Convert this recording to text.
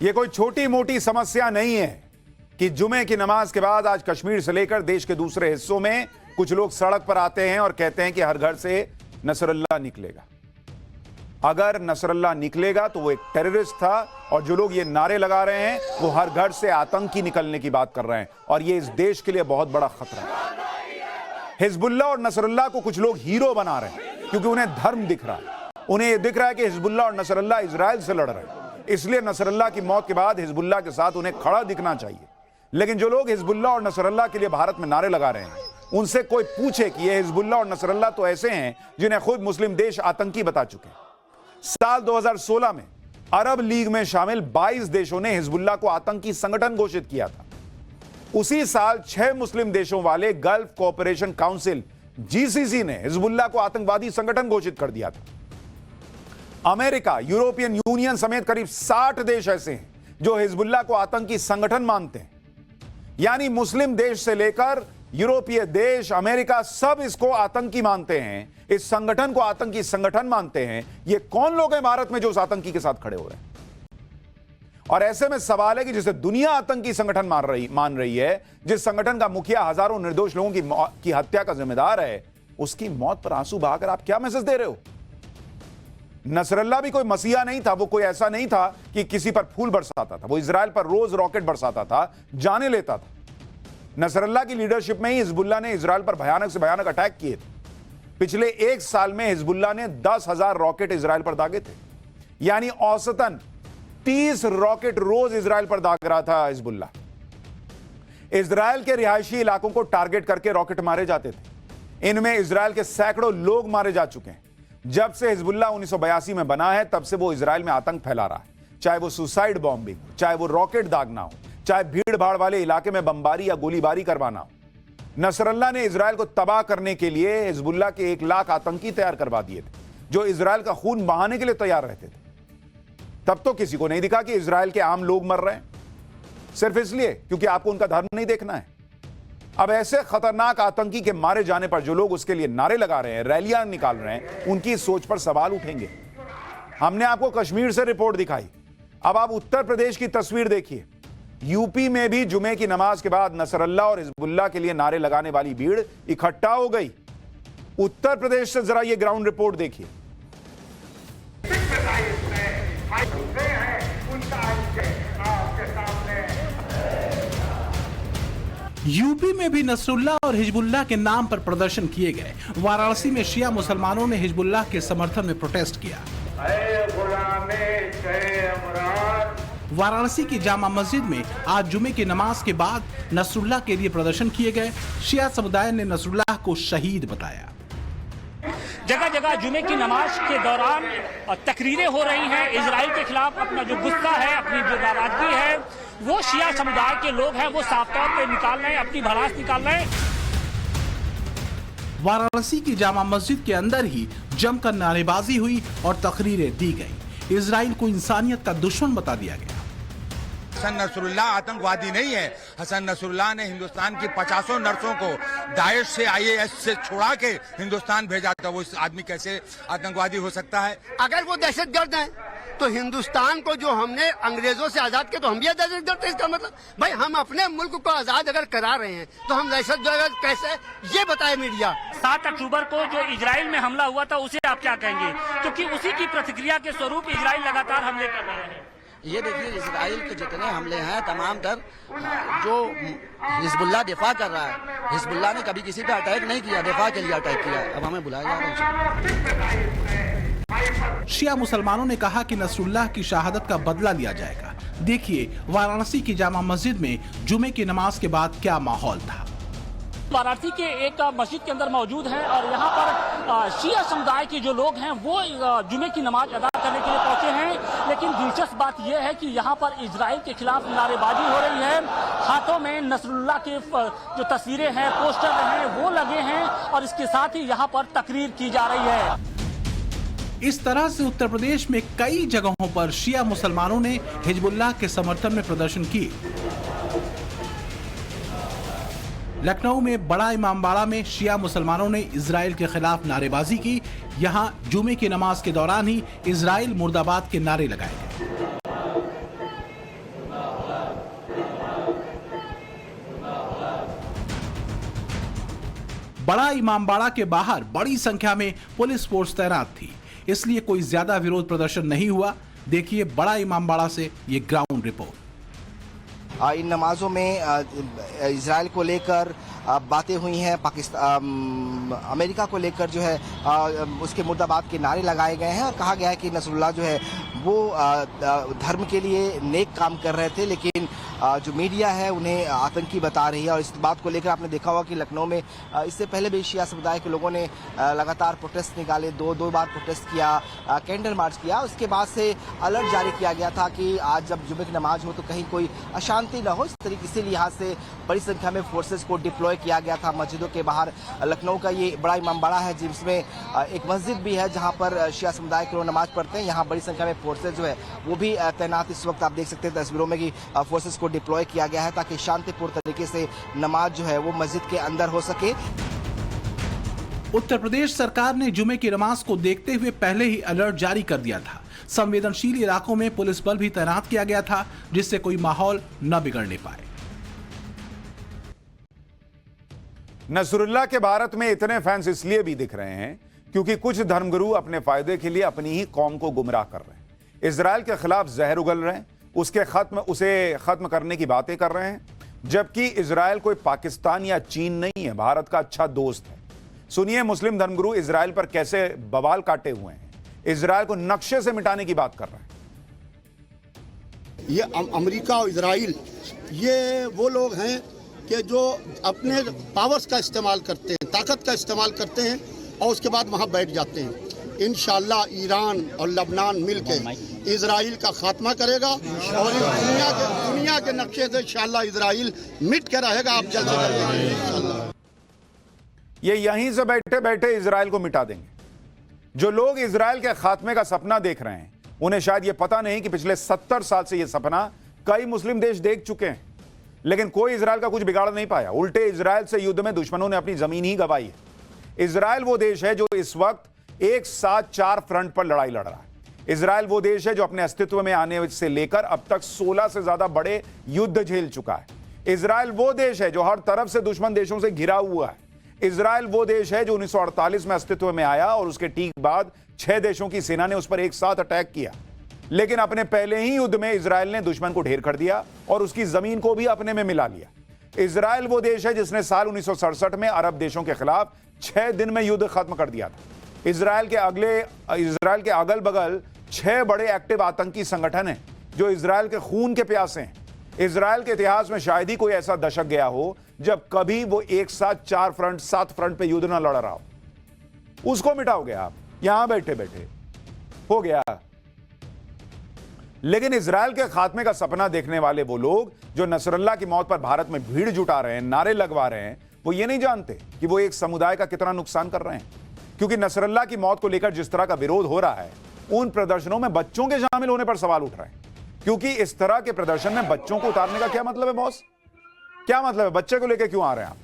ये कोई छोटी मोटी समस्या नहीं है कि जुमे की नमाज के बाद आज कश्मीर से लेकर देश के दूसरे हिस्सों में कुछ लोग सड़क पर आते हैं और कहते हैं कि हर घर से नसरुल्लाह निकलेगा। अगर नसरुल्लाह निकलेगा तो वो एक टेररिस्ट था, और जो लोग ये नारे लगा रहे हैं वो हर घर से आतंकी निकलने की बात कर रहे हैं, और ये इस देश के लिए बहुत बड़ा खतरा है। हिजबुल्लाह और नसरुल्लाह को कुछ लोग हीरो बना रहे हैं क्योंकि उन्हें धर्म दिख रहा है। उन्हें यह दिख रहा है कि हिजबुल्लाह और नसरुल्लाह इजराइल से लड़ रहे हैं, इसलिए नसरुल्लाह की मौत के बाद हिजबुल्लाह के साथ उन्हें खड़ा दिखना चाहिए। लेकिन जो लोग हिजबुल्लाह और नसरुल्लाह के लिए भारत में नारे लगा रहे हैं, उनसे कोई पूछे कि ये हिजबुल्लाह और नसरुल्लाह तो ऐसे हैं जिन्हें खुद मुस्लिम देश आतंकी बता चुके हैं। साल 2016 में अरब लीग में शामिल 22 देशों ने हिजबुल्लाह को आतंकी संगठन घोषित किया था। उसी साल 6 मुस्लिम देशों वाले गल्फ कोऑपरेशन काउंसिल जीसीसी ने हिजबुल्लाह को आतंकवादी संगठन घोषित कर दिया था। अमेरिका, यूरोपियन यूनियन समेत करीब 60 देश ऐसे हैं जो हिजबुल्लाह को आतंकी संगठन मानते हैं। यानी मुस्लिम देश से लेकर यूरोपीय देश, अमेरिका, सब इसको आतंकी मानते हैं, इस संगठन को आतंकी संगठन मानते हैं। ये कौन लोग हैं भारत में जो उस आतंकी के साथ खड़े हो रहे हैं? और ऐसे में सवाल है कि जिसे दुनिया आतंकी संगठन मान रही है, जिस संगठन का मुखिया हजारों निर्दोष लोगों की हत्या का जिम्मेदार है, उसकी मौत पर आंसू बहाकर आप क्या मैसेज दे रहे हो? नसरुल्लाह भी कोई मसीहा नहीं था, वो कोई ऐसा नहीं था कि किसी पर फूल बरसाता था। वो इजराइल पर रोज रॉकेट बरसाता था, जाने लेता था। नसरुल्लाह की लीडरशिप में ही हिजबुल्लाह ने इजराइल पर भयानक से भयानक अटैक किए थे। पिछले एक साल में हिजबुल्लाह ने 10,000 रॉकेट इजराइल पर दागे थे, यानी औसतन 30 रॉकेट रोज इजराइल पर दाग रहा था हिजबुल्लाह। इजराइल के रिहायशी इलाकों को टारगेट करके रॉकेट मारे जाते थे। इनमें इजराइल के सैकड़ों लोग मारे जा चुके हैं। जब से हिजबुल्लाह 1982 में बना है, तब से वो इजराइल में आतंक फैला रहा है, चाहे वो सुसाइड बॉम्बिंग, चाहे वो रॉकेट दागना हो, चाहे भीड़ भाड़ वाले इलाके में बमबारी या गोलीबारी करवाना हो। नसरुल्लाह ने इजराइल को तबाह करने के लिए हिजबुल्लाह के 1 लाख आतंकी तैयार करवा दिए थे, जो इजराइल का खून बहाने के लिए तैयार रहते थे। तब तो किसी को नहीं दिखा कि इजराइल के आम लोग मर रहे हैं, सिर्फ इसलिए क्योंकि आपको उनका धर्म नहीं देखना है। अब ऐसे खतरनाक आतंकी के मारे जाने पर जो लोग उसके लिए नारे लगा रहे हैं, रैलियां निकाल रहे हैं, उनकी सोच पर सवाल उठेंगे। हमने आपको कश्मीर से रिपोर्ट दिखाई, अब आप उत्तर प्रदेश की तस्वीर देखिए। यूपी में भी जुमे की नमाज के बाद नसरुल्लाह और हिजबुल्लाह के लिए नारे लगाने वाली भीड़ इकट्ठा हो गई। उत्तर प्रदेश से जरा ये ग्राउंड रिपोर्ट देखिए। यूपी में भी नसरुल्लाह और हिजबुल्लाह के नाम पर प्रदर्शन किए गए। वाराणसी में शिया मुसलमानों ने हिजबुल्लाह के समर्थन में प्रोटेस्ट किया। वाराणसी की जामा मस्जिद में आज जुमे की नमाज के बाद नसरुल्लाह के लिए प्रदर्शन किए गए। शिया समुदाय ने नसरुल्लाह को शहीद बताया। जगह जगह जुमे की नमाज के दौरान तकरीरें हो रही हैं इजराइल के खिलाफ। अपना जो गुस्सा है, अपनी जो नाराजगी है, वो शिया समुदाय के लोग हैं वो साफ तौर पे निकाल रहे हैं, अपनी भड़ास निकाल रहे हैं। वाराणसी की जामा मस्जिद के अंदर ही जमकर नारेबाजी हुई और तकरीरें दी गई। इजराइल को इंसानियत का दुश्मन बता दिया गया। हसन नसरुल्लाह आतंकवादी नहीं है। हसन नसरुल्लाह ने हिंदुस्तान की 50 नर्सों को दाइश से, IAS से छुड़ा के हिंदुस्तान भेजा था। वो आदमी कैसे आतंकवादी हो सकता है? अगर वो दहशतगर्द हैं तो हिंदुस्तान को जो हमने अंग्रेजों से आजाद किया तो हम भी दहशतगर्द थे। इसका मतलब भाई हम अपने मुल्क को आजाद अगर करा रहे हैं तो हम दहशतगर्द कैसे, ये बताए मीडिया। 7 अक्टूबर को जो इजराइल में हमला हुआ था उसे आप क्या कहेंगे? क्योंकि उसी की प्रतिक्रिया के स्वरूप इजराइल लगातार हमले कर रहे हैं। ये देखिए, इजराइल के जितने हमले हैं तमाम तर जो हिजबुल्लाह दिफा कर रहा है। हिजबुल्लाह ने कभी किसी पे अटैक नहीं किया, दिफा के लिए अटैक किया। अब हमें बुलाया जा रहा है। शिया मुसलमानों ने कहा कि नसरुल्लाह की शहादत का बदला लिया जाएगा। देखिए वाराणसी की जामा मस्जिद में जुमे की नमाज के बाद क्या माहौल था। वाराणसी के एक मस्जिद के अंदर मौजूद हैं और यहाँ पर शिया समुदाय के जो लोग हैं वो जुमे की नमाज अदा करने के लिए पहुंचे हैं। लेकिन दिलचस्प बात यह है कि यहाँ पर इजराइल के खिलाफ नारेबाजी हो रही है। हाथों में नसरुल्लाह के जो तस्वीरें हैं, पोस्टर हैं, वो लगे हैं और इसके साथ ही यहाँ पर तकरीर की जा रही है। इस तरह से उत्तर प्रदेश में कई जगहों पर शिया मुसलमानों ने हिजबुल्लाह के समर्थन में प्रदर्शन किए। लखनऊ में बड़ा इमामबाड़ा में शिया मुसलमानों ने इजराइल के खिलाफ नारेबाजी की। यहां जुमे की नमाज के दौरान ही इजराइल मुर्दाबाद के नारे लगाए गए। बड़ा इमामबाड़ा के बाहर बड़ी संख्या में पुलिस फोर्स तैनात थी, इसलिए कोई ज्यादा विरोध प्रदर्शन नहीं हुआ। देखिए बड़ा इमामबाड़ा से ये ग्राउंड रिपोर्ट। इन नमाजों में इजराइल को लेकर बातें हुई हैं, पाकिस्तान अमेरिका को लेकर जो है उसके मुर्दाबाद के नारे लगाए गए हैं और कहा गया है कि नसरुल्लाह जो है वो धर्म के लिए नेक काम कर रहे थे, लेकिन जो मीडिया है उन्हें आतंकी बता रही है। और इस बात को लेकर आपने देखा होगा कि लखनऊ में इससे पहले भी शिया समुदाय के लोगों ने लगातार प्रोटेस्ट निकाले, दो बार प्रोटेस्ट किया, कैंडल मार्च किया। उसके बाद से अलर्ट जारी किया गया था कि आज जब जुमे की नमाज हो तो कहीं कोई अशांति न हो। इस तरीके से लिहाज से बड़ी संख्या में फोर्सेस को डिप्लॉय किया गया था मस्जिदों के बाहर। लखनऊ का ये बड़ा इमामबाड़ा है जिसमें एक मस्जिद भी है जहां पर शिया समुदाय के लोग नमाज पढ़ते हैं। यहाँ बड़ी संख्या में फोर्सेस जो है वो भी तैनात इस वक्त आप देख सकते हैं तस्वीरों में कि फोर्सेस को डिप्लॉय किया गया है ताकि शांतिपूर्ण तरीके से नमाज जो है वो मस्जिद के अंदर हो सके। उत्तर प्रदेश सरकार ने जुमे की नमाज को देखते हुए पहले ही अलर्ट जारी कर दिया था। संवेदनशील इलाकों में पुलिस बल भी तैनात किया गया था जिससे कोई माहौल न बिगड़ने पाए। नसरुल्लाह के भारत में इतने फैंस इसलिए भी दिख रहे हैं क्योंकि कुछ धर्मगुरु अपने फायदे के लिए अपनी ही कौम को गुमराह कर रहे हैं। इजराइल के खिलाफ जहर उगल रहे हैं, उसे खत्म करने की बातें कर रहे हैं, जबकि इजराइल कोई पाकिस्तान या चीन नहीं है, भारत का अच्छा दोस्त है। सुनिए मुस्लिम धर्मगुरु इजराइल पर कैसे बवाल काटे हुए हैं, इजराइल को नक्शे से मिटाने की बात कर रहे हैं। ये अमेरिका और इजराइल ये वो लोग हैं कि जो अपने पावर्स का इस्तेमाल करते हैं, ताकत का इस्तेमाल करते हैं और उसके बाद वहाँ बैठ जाते हैं। इंशाअल्लाह ईरान और लबनान मिलकर इजराइल का खात्मा करेगा और दुनिया के नक्शे से इंशाअल्लाह इजराइल मिट के रहेगा। आप जल्द से जल्द इंशाअल्लाह ये यहीं से बैठे बैठे इजराइल को मिटा देंगे। जो लोग इजराइल के खात्मे का सपना देख रहे हैं उन्हें शायद ये पता नहीं कि पिछले 70 साल से ये सपना कई मुस्लिम देश देख चुके हैं, लेकिन कोई इजराइल का कुछ बिगाड़ नहीं पाया। उल्टे इजराइल से युद्ध में दुश्मनों ने अपनी जमीन ही गंवाई है। इजराइल वो देश है जो इस वक्त एक साथ 4 फ्रंट पर लड़ाई लड़ रहा है। इजराइल वो देश है जो अपने अस्तित्व में आने से लेकर अब तक 16 से ज्यादा बड़े युद्ध झेल चुका है। इजराइल वो देश है जो हर तरफ से दुश्मन देशों से घिरा हुआ है। इजराइल वो देश है जो 1948 में अस्तित्व में आया और उसके ठीक बाद 6 देशों की सेना ने उस पर एक साथ अटैक किया, लेकिन अपने पहले ही युद्ध में इजराइल ने दुश्मन को ढेर कर दिया और उसकी जमीन को भी अपने में मिला लिया। इजराइल वो देश है जिसने साल 1967 में अरब देशों के खिलाफ 6 दिन में युद्ध खत्म कर दिया था। इजराइल के अगल बगल 6 बड़े एक्टिव आतंकी संगठन हैं जो इजराइल के खून के प्यासे हैं। इजराइल के इतिहास में शायद ही कोई ऐसा दशक गया हो जब कभी वो एक साथ 4 फ्रंट 7 फ्रंट पे युद्ध ना लड़ रहा हो। उसको मिटाओगे आप यहां बैठे बैठे, हो गया। लेकिन इजराइल के खात्मे का सपना देखने वाले वो लोग जो नसरुल्लाह की मौत पर भारत में भीड़ जुटा रहे हैं, नारे लगवा रहे हैं, वो ये नहीं जानते कि वो एक समुदाय का कितना नुकसान कर रहे हैं। क्योंकि नसरुल्लाह की मौत को लेकर जिस तरह का विरोध हो रहा है उन प्रदर्शनों में बच्चों के शामिल होने पर सवाल उठ रहे हैं। क्योंकि इस तरह के प्रदर्शन में बच्चों को उतारने का क्या मतलब है बॉस? क्या मतलब है? बच्चे को लेकर क्यों आ रहे हैं आप?